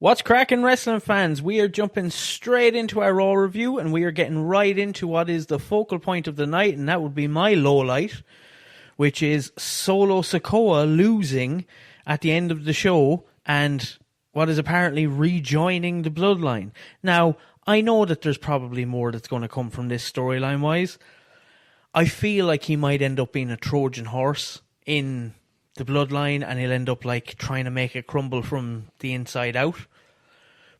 What's cracking, wrestling fans? We are jumping straight into our Raw review, and we are getting right into what is the focal point of the night, and that would be my low light, which is Solo Sikoa losing at the end of the show and what is apparently rejoining the bloodline. Now, I know that there's probably more that's going to come from this storyline-wise. I feel like he might end up being a Trojan horse in the bloodline, and he'll end up like trying to make it crumble from the inside out.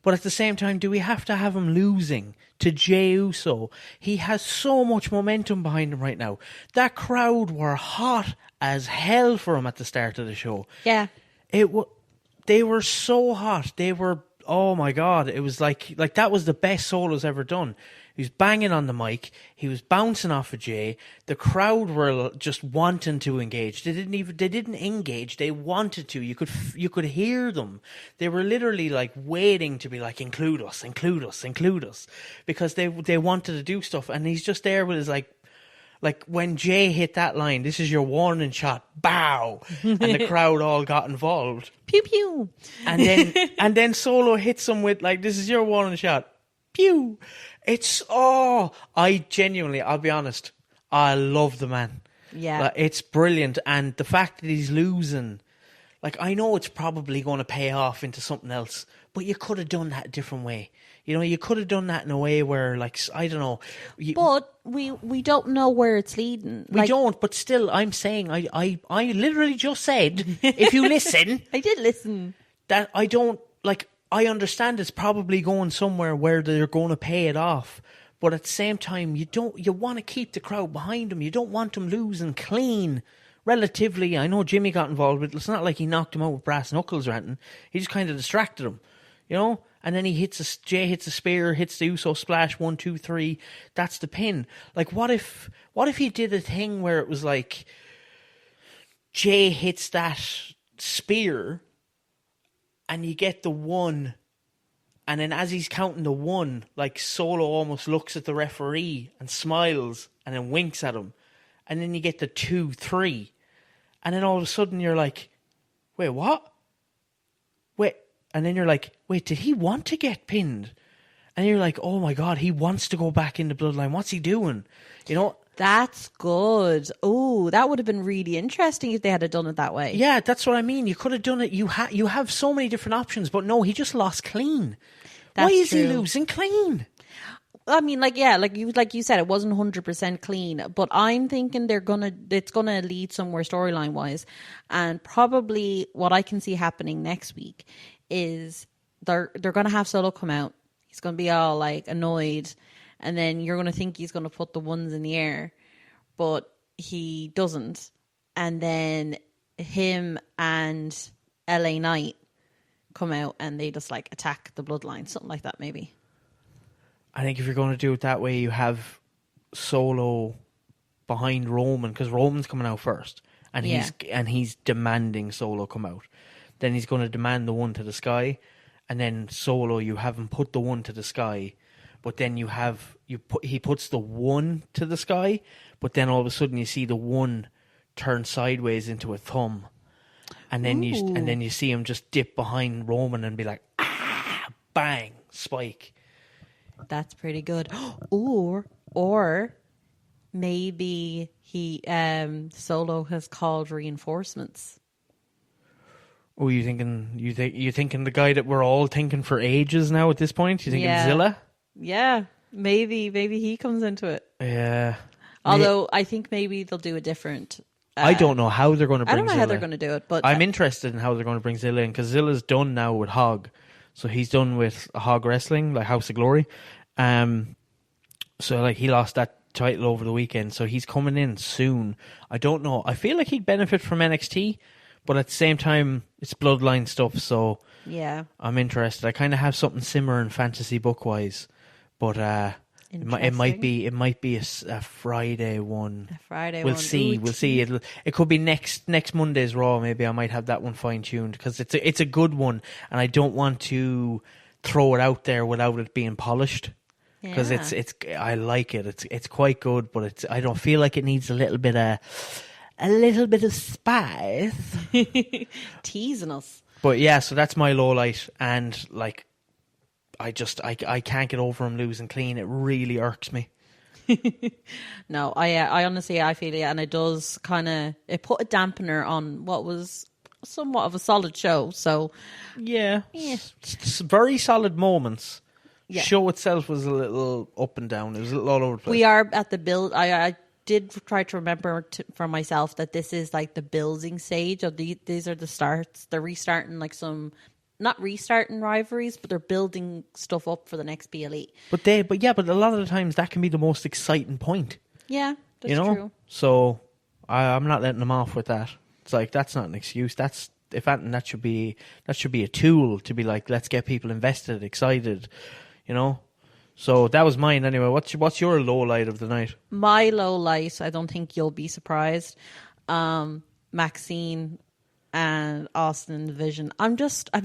But at the same time, do we have to have him losing to Jey Uso? He has so much momentum behind him right now. That crowd were hot as hell for him at the start of the show. Yeah. They were so hot. They were, oh my God. It was like that was the best Solo's ever done. He was banging on the mic. He was bouncing off of Jay. The crowd were just wanting to engage. They didn't engage. They wanted to. You could hear them. They were literally like waiting to be like, include us, include us, include us, because they wanted to do stuff. And he's just there with his like when Jay hit that line, this is your warning shot, bow, and the crowd all got involved. Pew pew. And then Solo hits him with like, this is your warning shot, pew. I'll be honest, I love the man. Yeah. Like, it's brilliant. And the fact that he's losing, like, I know it's probably going to pay off into something else, but you could have done that a different way. You know, you could have done that in a way where, like, I don't know. But we don't know where it's leading. We don't, but still, I'm saying, I literally just said, if you listen. I did listen. That I don't, like, I understand it's probably going somewhere where they're going to pay it off, but at the same time, you want to keep the crowd behind them. You don't want them losing clean. Relatively, I know Jimmy got involved, but it's not like he knocked him out with brass knuckles or anything. He just kind of distracted him, you know. And then Jay hits a spear, hits the Uso splash, 1, 2, 3. That's the pin. Like, what if he did a thing where it was like Jay hits that spear, and you get the 1, and then as he's counting the 1, like Solo almost looks at the referee and smiles and then winks at him, and then you get the 2, 3, and then all of a sudden you're like, wait, what? Wait, and then you're like, wait, did he want to get pinned? And you're like, oh my God, he wants to go back in the bloodline. What's he doing? You know? That's good. Oh, that would have been really interesting if they had done it that way. Yeah, that's what I mean. You could have done it. You have so many different options, but no, he just lost clean. That's Why is true. he losing clean? I mean, like you said, it wasn't 100% clean, but I'm thinking it's gonna lead somewhere storyline wise, and probably what I can see happening next week is they're gonna have Solo come out. He's gonna be all like annoyed. And then you're going to think he's going to put the 1s in the air, but he doesn't. And then him and LA Knight come out and they just like attack the bloodline, something like that maybe. I think if you're going to do it that way, you have Solo behind Roman, because Roman's coming out first, and he's demanding Solo come out. Then he's going to demand the 1 to the sky, and then Solo, you have him put the 1 to the sky. But then he puts the 1 to the sky, but then all of a sudden you see the 1 turn sideways into a thumb, and then you see him just dip behind Roman and be like, bang, spike. That's pretty good. Or maybe he Solo has called reinforcements. Oh, you thinking the guy that we're all thinking for ages now at this point? You thinking Zilla? Yeah, maybe he comes into it. Yeah. Although I think maybe they'll do a different. I don't know how they're going to bring Zilla. I don't know how they're going to do it, but I'm interested in how they're going to bring Zilla in, because Zilla's done now with Hog, so he's done with Hog Wrestling, like House of Glory. So like he lost that title over the weekend, so he's coming in soon. I don't know. I feel like he'd benefit from NXT, but at the same time, it's bloodline stuff, so yeah, I'm interested. I kind of have something simmering fantasy book wise. But it might be a Friday one. A Friday we'll one. See. We'll see. It could be next Monday's Raw. Maybe I might have that one fine tuned, because it's a good one, and I don't want to throw it out there without it being polished. Because it's I like it. It's quite good, but I don't feel like it needs a little bit of spice. Teasing us. But yeah, so that's my low light, and like, I can't get over him losing clean. It really irks me. No, I honestly, I feel it, and it does it put a dampener on what was somewhat of a solid show. So Yeah, very solid moments. Yeah. Show itself was a little up and down. It was a little all over the place. we are at the build. I did try to remember for myself that this is like the building stage of these are the starts. They're restarting like some, not restarting rivalries, but they're building stuff up for the next BLE. But a lot of the times that can be the most exciting point. Yeah, that's You know? true. So I'm not letting them off with that. It's like, that's not an excuse. That's, if anything, that should be a tool to be like, let's get people invested, excited, you know. So that was mine anyway. What's your low light of the night? My low light, I don't think you'll be surprised. Maxine and Austin in the Vision. I'm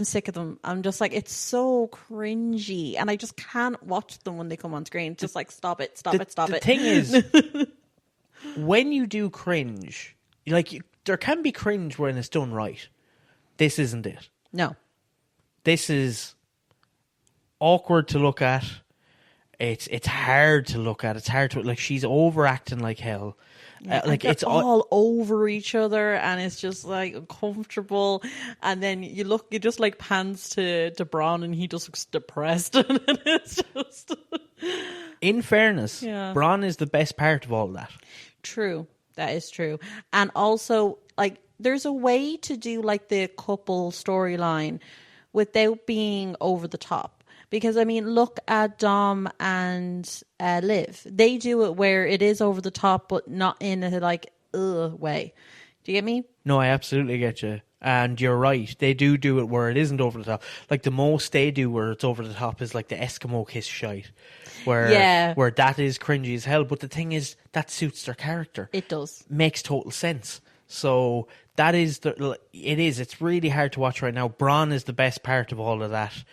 sick of them. I'm just like, it's so cringy, and I just can't watch them when they come on screen. Just like, stop it. The thing is, when you do cringe, there can be cringe when it's done right. This isn't it. No. This is awkward to look at. It's hard to look at. It's hard to, like, she's overacting like hell. It's all over each other, and it's just like uncomfortable. And then you just like pans to Braun, and he just looks depressed. And it's just in fairness, Yeah. Braun is the best part of all that. True. That is true. And also, like, there's a way to do like the couple storyline without being over the top. Because, I mean, look at Dom and Liv. They do it where it is over the top, but not in a, like, way. Do you get me? No, I absolutely get you. And you're right. They do it where it isn't over the top. Like, the most they do where it's over the top is, like, the Eskimo kiss shite. Where that is cringy as hell. But the thing is, that suits their character. It does. Makes total sense. So, that is it's really hard to watch right now. Braun is the best part of all of that.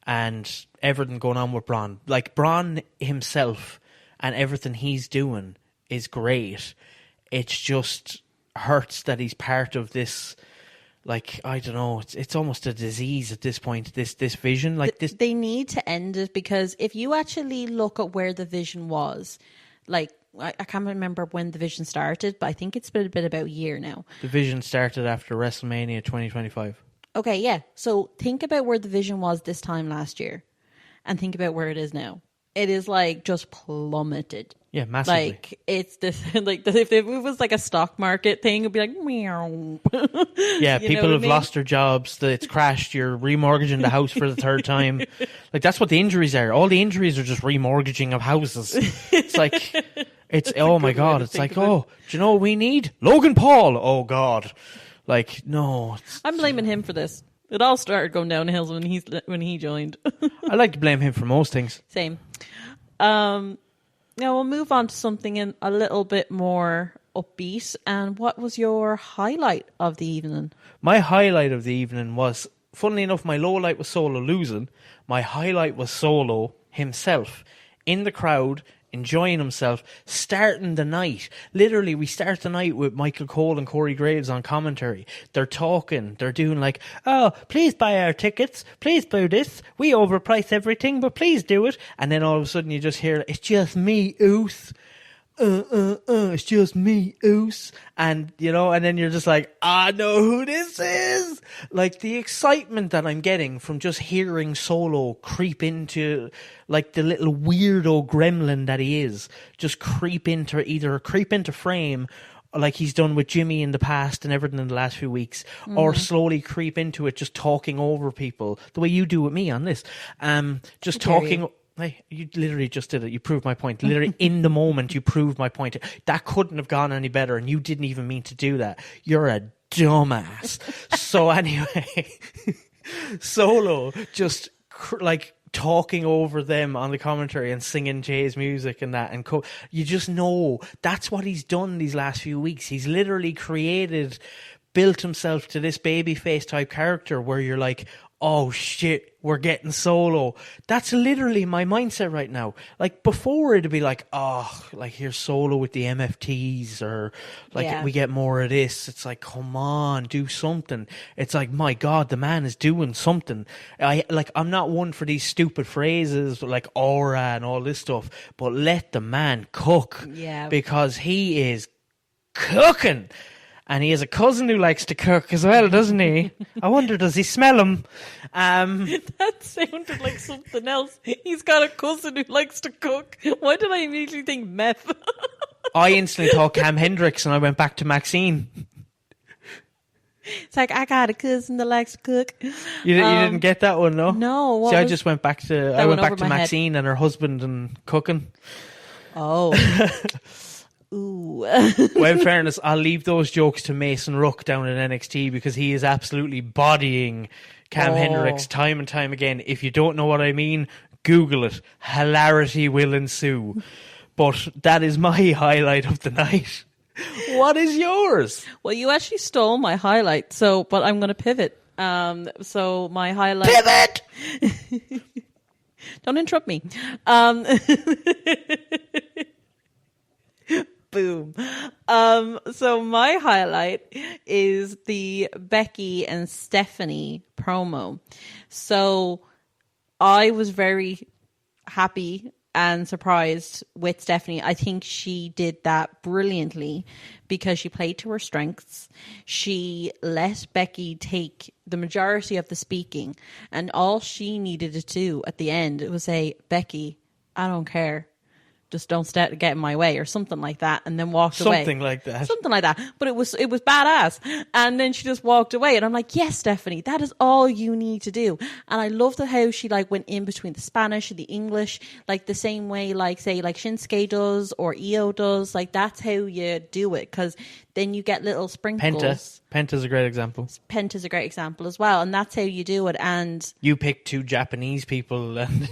And everything going on with Braun. Like, Braun himself and everything he's doing is great. It's just hurts that he's part of this, like, I don't know, it's almost a disease at this point, this vision. Like this. They need to end it, because if you actually look at where the Vision was, like, I can't remember when the Vision started, but I think it's been about a year now. The Vision started after WrestleMania 2025. Okay, yeah. So think about where the Vision was this time last year, and think about where it is now. It is like just plummeted. Yeah, massively. Like, it's this, like, if it was like a stock market thing, it'd be like, meow. Yeah, people have lost their jobs. It's crashed. You're remortgaging the house for the third time. Like, that's what the injuries are. All the injuries are just remortgaging of houses. It's like, oh my God. It's like, oh, do you know what we need? Logan Paul. Oh God. Like, no. I'm blaming him for this. It all started going downhill when he joined. I like to blame him for most things. Same. Now we'll move on to something a little bit more upbeat. And what was your highlight of the evening? My highlight of the evening was, funnily enough, my low light was Solo losing. My highlight was Solo himself in the crowd, enjoying himself, starting the night. Literally, we start the night with Michael Cole and Corey Graves on commentary. They're talking. They're doing like, oh, please buy our tickets. Please do this. We overprice everything, but please do it. And then all of a sudden you just hear, it's just me, Oos. It's just me, Oos. And, you know, and then you're just like, I know who this is. Like, the excitement that I'm getting from just hearing Solo creep into, like, the little weirdo gremlin that he is, just creep into frame, like he's done with Jimmy in the past and everything in the last few weeks, or slowly creep into it, just talking over people, the way you do with me on this. Just talking. Hey, you literally just did it. You proved my point. Literally in the moment, you proved my point. That couldn't have gone any better, and you didn't even mean to do that. You're a dumbass. So anyway, Solo just like talking over them on the commentary and singing Jay's music and that, and you just know that's what he's done these last few weeks. He's literally built himself to this babyface type character where you're like, oh shit, we're getting Solo. That's literally my mindset right now. Like before it'd be like, oh, like here's Solo with the MFTs, or like Yeah. we get more of this. It's like, come on, do something. It's like, my God, the man is doing something. I'm not one for these stupid phrases like aura and all this stuff, but let the man cook. Yeah. Because he is cooking. And he has a cousin who likes to cook as well, doesn't he? I wonder, does he smell him? That sounded like something else. He's got a cousin who likes to cook. Why did I immediately think meth? I instantly thought Cam Hendricks, and I went back to Maxine. It's like, I got a cousin that likes to cook. You didn't get that one, no? No. See, I just went back to my Maxine and her husband and cooking. Oh. Ooh. Well, in fairness, I'll leave those jokes to Mason Rook down at NXT, because he is absolutely bodying Cam Hendricks time and time again. If you don't know what I mean, Google it. Hilarity will ensue. But that is my highlight of the night. What is yours? Well, you actually stole my highlight, but I'm going to pivot. So my highlight... Pivot! Don't interrupt me. Boom. So my highlight is the Becky and Stephanie promo. So I was very happy and surprised with Stephanie. I think she did that brilliantly because she played to her strengths. She let Becky take the majority of the speaking, and all she needed to do at the end was say, Becky, I don't care. Just don't get in my way, or something like that, and then walked away. Something like that. But it was badass. And then she just walked away, and I'm like, yes, Stephanie, that is all you need to do. And I loved how she like went in between the Spanish and the English, like the same way, like say like Shinsuke does or Io does. Like that's how you do it, because then you get little sprinkles. Penta's a great example. Penta's a great example as well, and that's how you do it. And you picked two Japanese people, and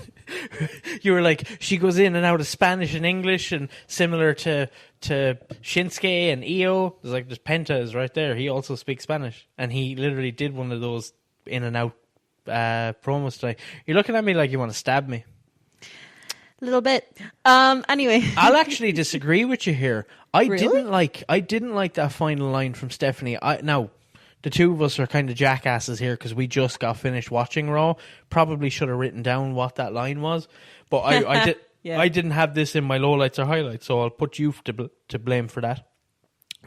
you were like, she goes in and out of Spanish and English, and similar to Shinsuke and Io, there's Penta is right there. He also speaks Spanish, and he literally did one of those in and out promos today. You're looking at me like you want to stab me. A little bit. Anyway, I'll actually disagree with you here. I Really? didn't like that final line from Stephanie. Now, the two of us are kind of jackasses here because we just got finished watching Raw. Probably should have written down what that line was, but I did. Yeah. I didn't have this in my lowlights or highlights, so I'll put you to blame for that.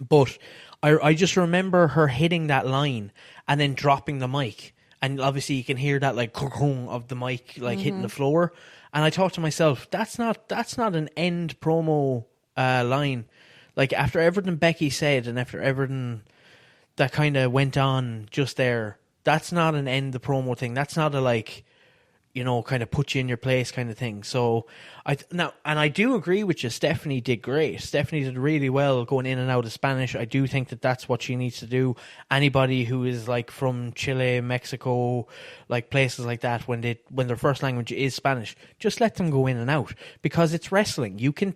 But I just remember her hitting that line and then dropping the mic, and obviously you can hear that like of the mic like hitting the floor. And I thought to myself, that's not an end promo line. Like after everything Becky said and after everything that kind of went on just there, that's not an end the promo thing. That's not a like, kind of put you in your place kind of thing. So I do agree with you. Stephanie did great. Stephanie did really well going in and out of Spanish. I do think that that's what she needs to do. Anybody who is like from Chile, Mexico, like places like that, when their first language is Spanish, just let them go in and out, because it's wrestling. You can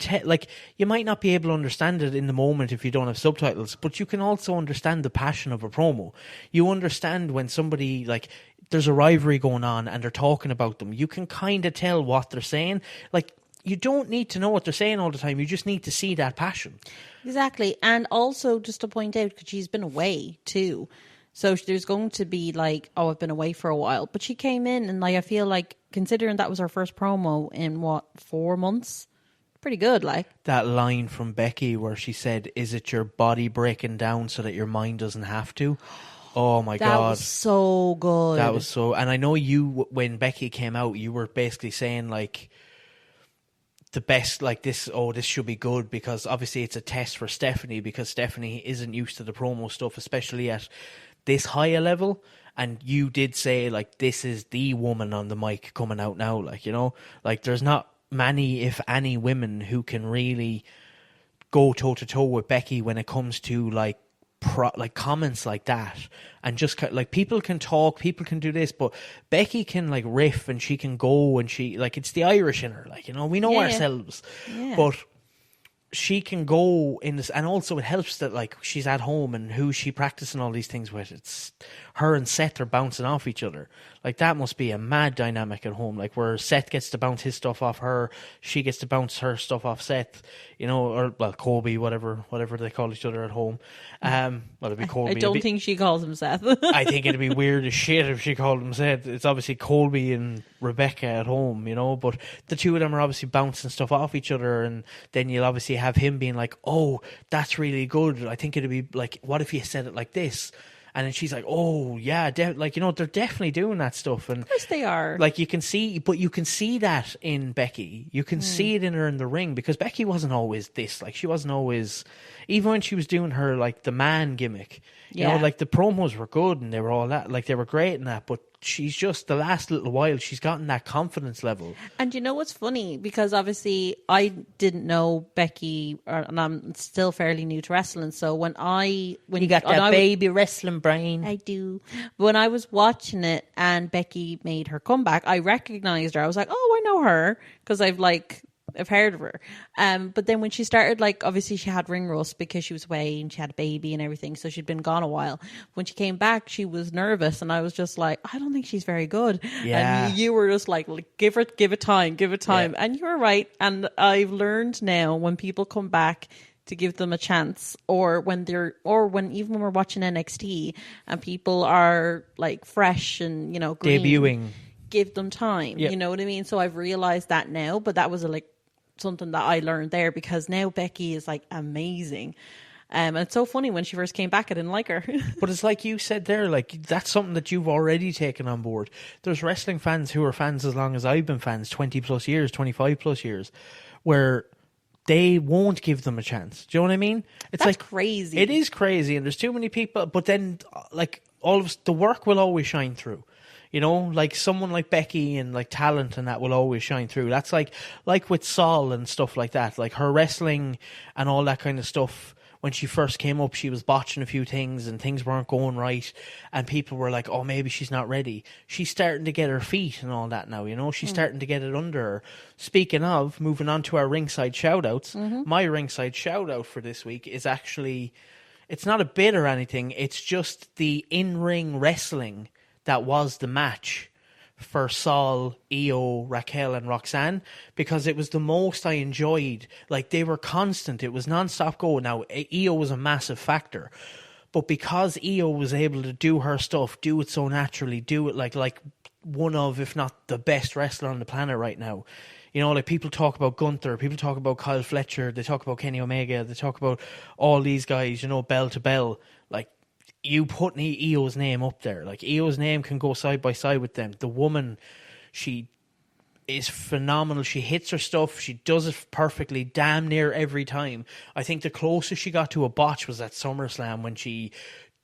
you might not be able to understand it in the moment if you don't have subtitles, but you can also understand the passion of a promo. You understand when somebody like, there's a rivalry going on and they're talking about them. You can kind of tell what they're saying. Like, you don't need to know what they're saying all the time. You just need to see that passion. Exactly. And also, just to point out, because she's been away too. So there's going to be like, oh, I've been away for a while. But she came in and like, I feel like, considering that was her first promo in 4 months, pretty good. Like that line from Becky where she said, "Is it your body breaking down so that your mind doesn't have to?" Oh my God. That was so good. That was so, and I know you, when Becky came out, you were basically saying like, the best, like this should be good, because obviously it's a test for Stephanie, because Stephanie isn't used to the promo stuff, especially at this higher level. And you did say like, this is the woman on the mic coming out now, like there's not many, if any, women who can really go toe to toe with Becky when it comes to like comments like that. And just like, people can talk, people can do this, but Becky can like riff, and she can go, and she like, it's the Irish in her, like, we know ourselves. Yeah. But she can go in this, and also it helps that like she's at home and who she practicing all these things with. It's her and Seth are bouncing off each other. Like, that must be a mad dynamic at home. Like, where Seth gets to bounce his stuff off her, she gets to bounce her stuff off Seth, you know, or, well, Kobe, whatever they call each other at home. Well, it'd be Kobe. I don't think she calls him Seth. I think it'd be weird as shit if she called him Seth. It's obviously Colby and Rebecca at home, you know, but the two of them are obviously bouncing stuff off each other, and then you'll obviously have him being like, oh, that's really good. I think it'd be like, what if you said it like this? And then she's like, oh, yeah, like, you know, they're definitely doing that stuff. And of course they are. Like, you can see that in Becky. You can see it in her in the ring, because Becky wasn't always this. Like, she wasn't always, even when she was doing her, like, the man gimmick, you know, like, the promos were good and they were all that, like, they were great in that, but she's just, the last little while, she's gotten that confidence level. And you know what's funny? Because obviously I didn't know Becky, and I'm still fairly new to wrestling. So when you got that baby wrestling brain. I do. When I was watching it and Becky made her comeback, I recognized her. I was like, oh, I know her, because I've heard of her. But then when she started, like, obviously she had ring rust because she was away and she had a baby and everything, so she'd been gone a while. When she came back, she was nervous, and I was just like, I don't think she's very good. Yeah. And you were just like give it time. Yeah. And you were right. And I've learned now, when people come back, to give them a chance, or when even when we're watching NXT and people are like fresh and, you know, green, debuting, give them time. You know what I mean? So I've realized that now, but that was something that I learned there, because now Becky is like amazing. And it's so funny, when she first came back, I didn't like her. But it's like you said there, like, that's something that you've already taken on board. There's wrestling fans who are fans as long as I've been fans, 20 plus years, 25 plus years, where they won't give them a chance. Do you know what I mean? It's That's crazy. It is crazy, and there's too many people, but then, like, all of the work will always shine through. You know, like someone like Becky and like talent and that will always shine through. That's like with Saul and stuff like that. Like, her wrestling and all that kind of stuff. When she first came up, she was botching a few things and things weren't going right. And people were like, oh, maybe she's not ready. She's starting to get her feet and all that now, you know. She's starting to get it under her. Speaking of, moving on to our ringside shout-outs. My ringside shout-out for this week is actually, it's not a bit or anything. It's just the in-ring wrestling that was the match for Saul, Io, Raquel and Roxanne, because it was the most I enjoyed. Like, they were constant. It was non-stop going. Now, Io was a massive factor, but because Io was able to do her stuff, do it so naturally, do it like one of, if not the best wrestler on the planet right now. You know, like, people talk about Gunther, people talk about Kyle Fletcher, they talk about Kenny Omega, they talk about all these guys, you know, bell to bell. Like, you put Io's name up there. Like, Io's name can go side by side with them. The woman, she is phenomenal. She hits her stuff. She does it perfectly, damn near every time. I think the closest she got to a botch was at SummerSlam, when she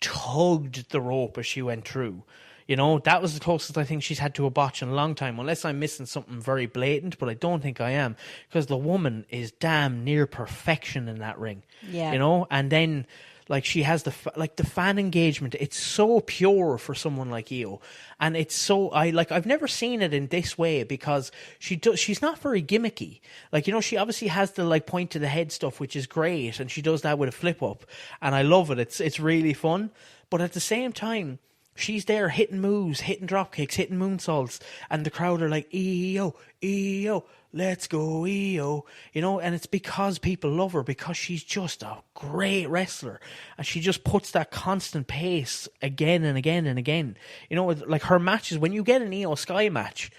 tugged the rope as she went through. You know, that was the closest I think she's had to a botch in a long time, unless I'm missing something very blatant, but I don't think I am, because the woman is damn near perfection in that ring. Yeah. You know, and then, like, she has the fan engagement. It's so pure for someone like Io, and it's so, I've never seen it in this way, because she's not very gimmicky. Like, you know, she obviously has the like point to the head stuff, which is great, and she does that with a flip up, and I love it. It's really fun, but at the same time, she's there hitting moves, hitting drop kicks, hitting moonsaults, and the crowd are like, Io, Io, let's go, Io. You know, and it's because people love her, because she's just a great wrestler, and she just puts that constant pace again and again and again. You know, like, her matches, when you get an Io Sky match,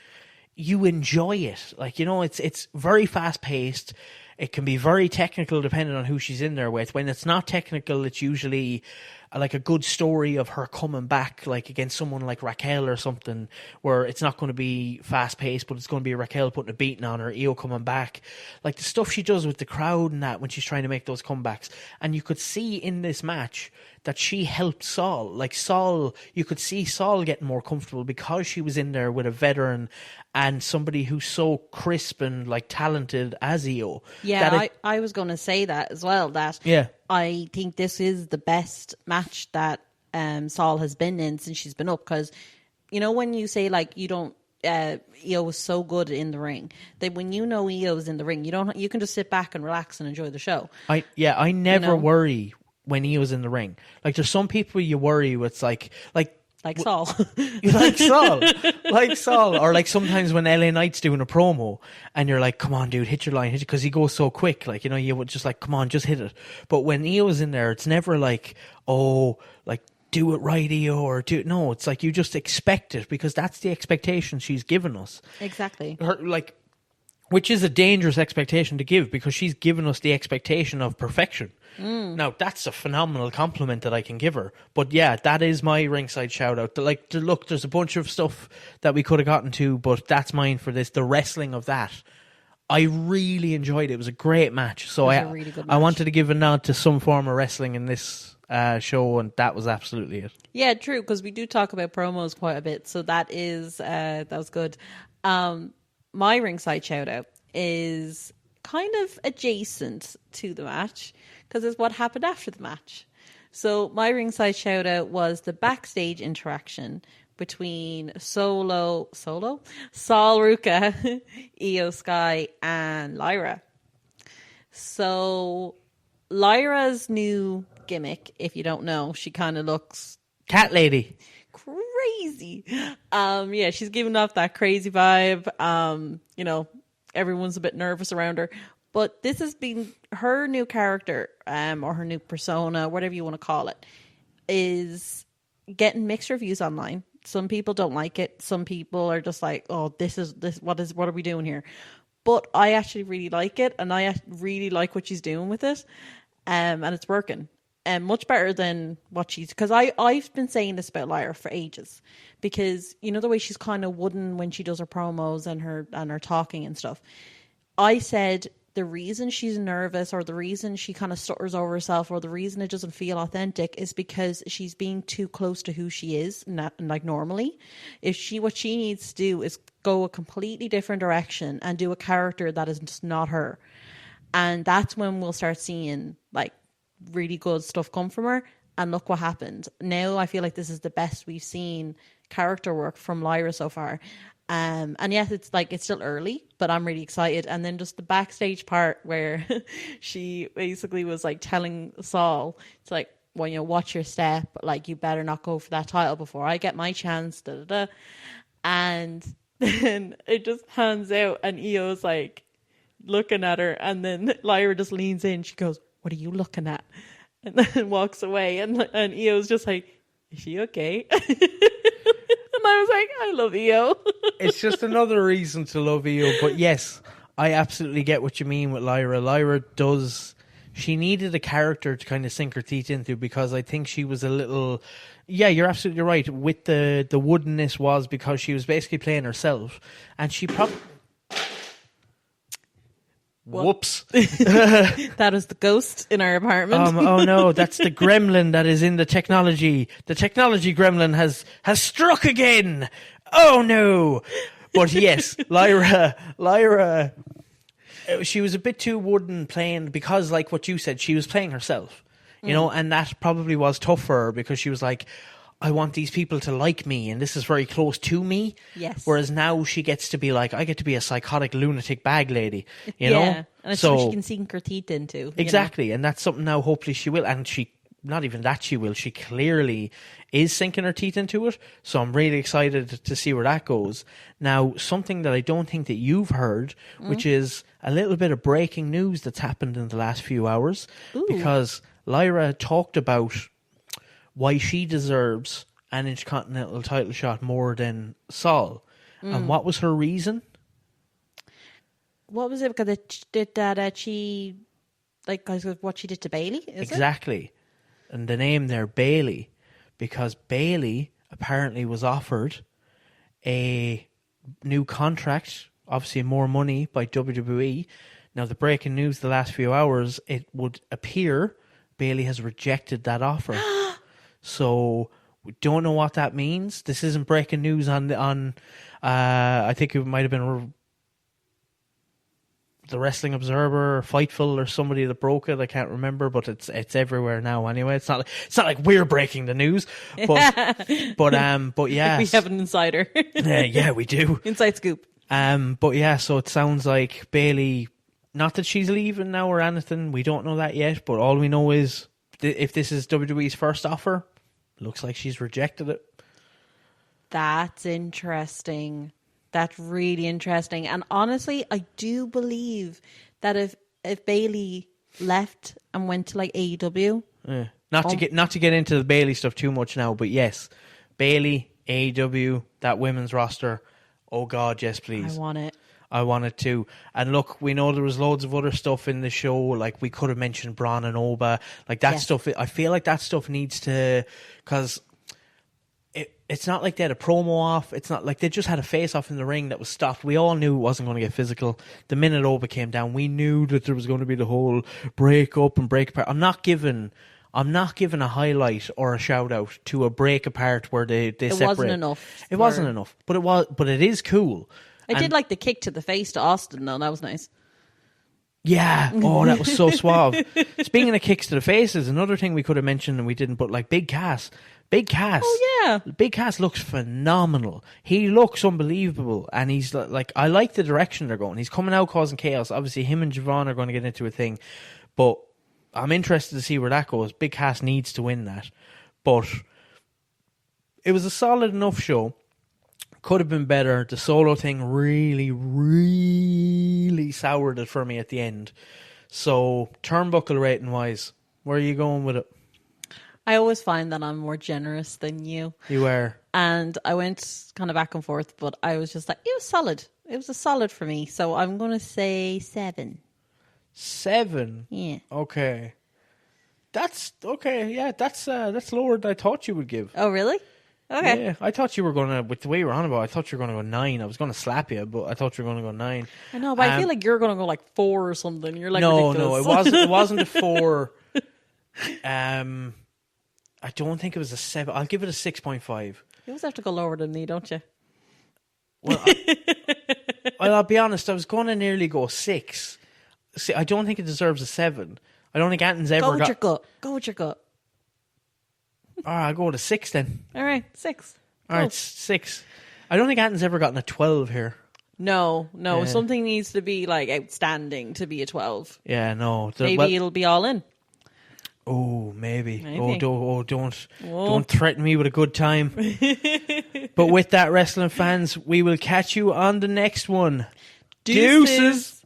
you enjoy it. Like, you know, it's very fast paced. It can be very technical depending on who she's in there with. When it's not technical, it's usually like a good story of her coming back, like against someone like Raquel or something, where it's not going to be fast paced, but it's going to be Raquel putting a beating on her, Io coming back. Like, the stuff she does with the crowd and that when she's trying to make those comebacks. And you could see in this match that she helped Saul. Like, Saul, you could see Saul getting more comfortable because she was in there with a veteran and somebody who's so crisp and like talented as Io. Yeah, I was going to say that as well, that I think this is the best match that Saul has been in since she's been up, because, you know, when you say, like, you don't, Io was so good in the ring, that when you know Io's in the ring, you can just sit back and relax and enjoy the show. I never worry when Io's in the ring. Like, there's some people you worry with, like Like Saul. Like Saul. Or like sometimes when LA Knight's doing a promo and you're like, come on, dude, hit your line, because he goes so quick. Like, you know, you would just like, come on, just hit it. But when Io's in there, it's never like, oh, like, do it right, Io, or do it. No, it's like you just expect it because that's the expectation she's given us. Exactly. Which is a dangerous expectation to give because she's given us the expectation of perfection. Now, that's a phenomenal compliment that I can give her. But yeah, that is my ringside shout out. Look, there's a bunch of stuff that we could have gotten to, but that's mine for this. The wrestling of that. I really enjoyed it. It was a great match. So a really good match. I wanted to give a nod to some form of wrestling in this show, and that was absolutely it. Yeah, true, because we do talk about promos quite a bit. So that was good. My ringside shout out is kind of adjacent to the match because it's what happened after the match. So my ringside shout out was the backstage interaction between Saul Ruka, Io Sky, and Lyra. So Lyra's new gimmick, if you don't know, she kind of looks cat lady. Crazy. Yeah, she's giving off that crazy vibe. You know, everyone's a bit nervous around her. But this has been her new character, or her new persona, whatever you want to call it, is getting mixed reviews online. Some people don't like it. Some people are just like, oh, what are we doing here? But I actually really like it, and I really like what she's doing with it. And it's working. And much better than what because I've been saying this about Lyra for ages, because you know the way she's kind of wooden when she does her promos and her talking and stuff. I said the reason she's nervous, or the reason she kind of stutters over herself, or the reason it doesn't feel authentic is because she's being too close to who she is, not like normally. What she needs to do is go a completely different direction and do a character that is just not her. And that's when we'll start seeing like really good stuff come from her. And look what happened. Now I feel like this is the best we've seen character work from Lyra so far. And yes, it's still early, but I'm really excited. And then just the backstage part where she basically was like telling Saul, it's like, well, you know, watch your step, like you better not go for that title before I get my chance. Da, da, da. And then it just pans out and Io's like looking at her, and then Lyra just leans in. She goes, what are you looking at? And then walks away, and Io's just like, is she okay? And I was like, I love Io. It's just another reason to love Io. But yes, I absolutely get what you mean with Lyra. Lyra she needed a character to kind of sink her teeth into, because I think she was a little, yeah, you're absolutely right. With the woodenness was because she was basically playing herself, and she probably... Whoops. That is the ghost in our apartment. Oh no, that's the gremlin that is in the technology. The technology gremlin has struck again. Oh no. But yes, Lyra, she was a bit too wooden playing, because like what you said, she was playing herself, you know, and that probably was tough for her, because she was like, I want these people to like me, and this is very close to me. Yes. Whereas now she gets to be like, I get to be a psychotic lunatic bag lady, you know? And it's so she can sink her teeth into. Exactly. You know? And that's something now hopefully she will. And not even that she will, she clearly is sinking her teeth into it. So I'm really excited to see where that goes. Now, something that I don't think that you've heard, which is a little bit of breaking news that's happened in the last few hours. Ooh. Because Lyra talked about why she deserves an Intercontinental title shot more than Saul. And what was her reason? What was it? Because she, like, what she did to Bailey, Exactly. And the name there, Bailey, because Bailey apparently was offered a new contract, obviously more money by WWE. Now, the breaking news the last few hours, it would appear Bailey has rejected that offer. So we don't know what that means. This isn't breaking news on I think it might have been the Wrestling Observer or Fightful or somebody that broke it. I can't remember, but it's everywhere now anyway. It's not like we're breaking the news, but yeah, we have an insider. Yeah, we do. Inside scoop. But yeah, so it sounds like Bailey, not that she's leaving now or anything. We don't know that yet, but all we know is if this is WWE's first offer, looks like she's rejected it. That's interesting. That's really interesting. And honestly, I do believe that if Bailey left and went to like AEW, not to get into the Bailey stuff too much now, but yes, Bailey, AEW, that women's roster. Oh God, yes, please. I want it too. And look, we know there was loads of other stuff in the show. Like we could have mentioned Braun and Oba. Like that stuff. I feel like that stuff needs to, because it's not like they had a promo off. It's not like they just had a face off in the ring that was stopped. We all knew it wasn't going to get physical. The minute Oba came down, we knew that there was going to be the whole break up and break apart. I'm not giving a highlight or a shout out to a break apart where they separate. Wasn't enough. It wasn't enough, but it is cool. I did like the kick to the face to Austin though. That was nice. Yeah. Oh, that was so suave. Speaking of kicks to the faces, another thing we could have mentioned and we didn't, but like Big Cass. Oh yeah. Big Cass looks phenomenal. He looks unbelievable, and he's like, I like the direction they're going. He's coming out causing chaos. Obviously, him and Javon are going to get into a thing, but I'm interested to see where that goes. Big Cass needs to win that, but it was a solid enough show. Could have been better. The solo thing really, really soured it for me at the end. So, turnbuckle rating wise, where are you going with it? I always find that I'm more generous than you. You were. And I went kind of back and forth, but I was just like, it was solid. It was a solid for me. So I'm going to say 7. 7? Yeah. Okay. That's okay. Yeah, that's lower than I thought you would give. Oh, really? Okay. Yeah, I thought you were going to, with the way you were on about, I thought you were going to go 9. I was going to slap you, but I thought you were going to go 9. I know, but I feel like you're going to go like 4 or something. You're like, no, ridiculous. it wasn't a 4. I don't think it was a 7. I'll give it a 6.5. You always have to go lower than me, don't you? Well, I'll be honest, I was going to nearly go 6. See, I don't think it deserves a 7. I don't think Anton's ever got... Go with your gut. All right, I'll go with a 6 then. All right, 6. All right, 6. I don't think Anton's ever gotten a 12 here. No. Yeah. Something needs to be like outstanding to be a 12. Yeah, no. Maybe it'll be all in. Oh, maybe. Maybe. Don't threaten me with a good time. But with that, wrestling fans, we will catch you on the next one. Deuces.